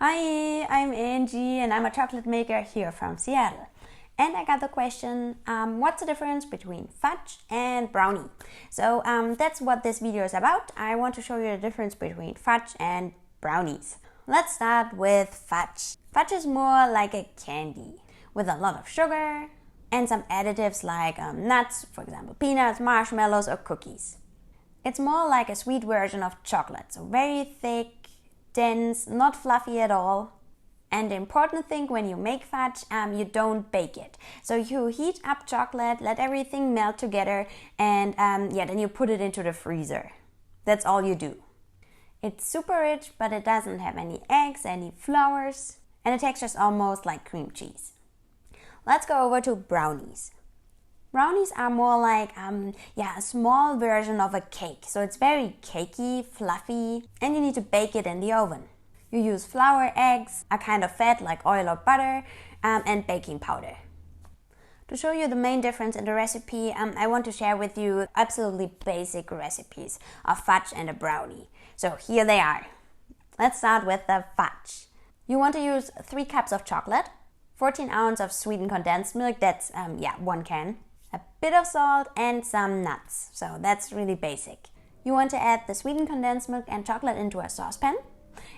Hi, I'm Angie and I'm a chocolate maker here from Seattle. And I got the question, what's the difference between fudge and brownie? So that's what this video is about. I want to show you the difference between fudge and brownies. Let's start with fudge. Fudge is more like a candy with a lot of sugar and some additives like nuts, for example, peanuts, marshmallows, or cookies. It's more like a sweet version of chocolate, so very thick, dense, not fluffy at all. And the important thing when you make fudge, you don't bake it. So you heat up chocolate, let everything melt together, and then you put it into the freezer. That's all you do. It's super rich, but it doesn't have any eggs, any flours, and the texture is almost like cream cheese. Let's go over to brownies. Brownies are more like a small version of a cake. So it's very cakey, fluffy, and you need to bake it in the oven. You use flour, eggs, a kind of fat like oil or butter, and baking powder. To show you the main difference in the recipe, I want to share with you absolutely basic recipes of fudge and a brownie. So here they are. Let's start with the fudge. You want to use 3 cups of chocolate, 14 ounces of sweetened condensed milk, that's 1 can. A bit of salt and some nuts. So that's really basic. You want to add the sweetened condensed milk and chocolate into a saucepan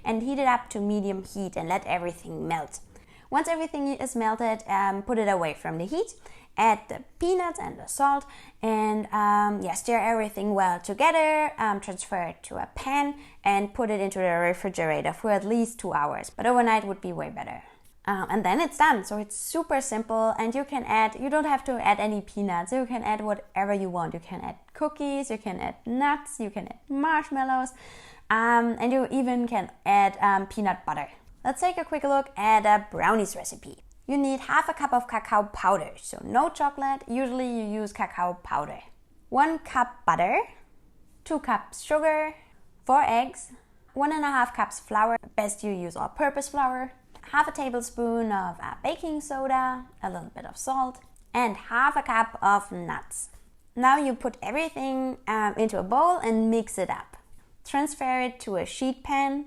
and heat it up to medium heat and let everything melt. Once everything is melted, put it away from the heat. Add the peanuts and the salt and stir everything well together. Transfer it to a pan and put it into the refrigerator for at least 2 hours. But overnight would be way better. And then it's done. So it's super simple, and you don't have to add any peanuts. You can add whatever you want. You can add cookies, you can add nuts, you can add marshmallows, and you even can add peanut butter. Let's take a quick look at a brownies recipe. You need half a cup of cacao powder, so no chocolate. Usually you use cacao powder. 1 cup butter, 2 cups sugar, 4 eggs, 1.5 cups flour. Best you use all-purpose flour. Half a tablespoon of baking soda, a little bit of salt, and half a cup of nuts. Now you put everything into a bowl and mix it up. Transfer it to a sheet pan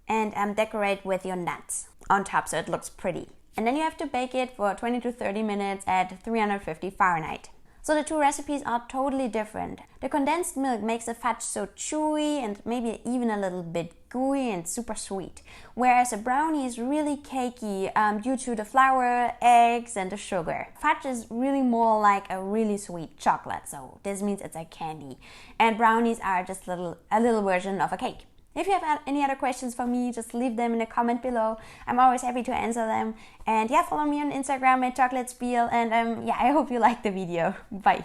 and decorate with your nuts on top so it looks pretty. And then you have to bake it for 20 to 30 minutes at 350 Fahrenheit. So the 2 recipes are totally different. The condensed milk makes the fudge so chewy and maybe even a little bit gooey and super sweet, whereas a brownie is really cakey due to the flour, eggs, and the sugar. Fudge is really more like a really sweet chocolate, so this means it's a candy. And brownies are just a little version of a cake. If you have any other questions for me, just leave them in a comment below. I'm always happy to answer them. And follow me on Instagram at chocolatespeel. And I hope you liked the video. Bye.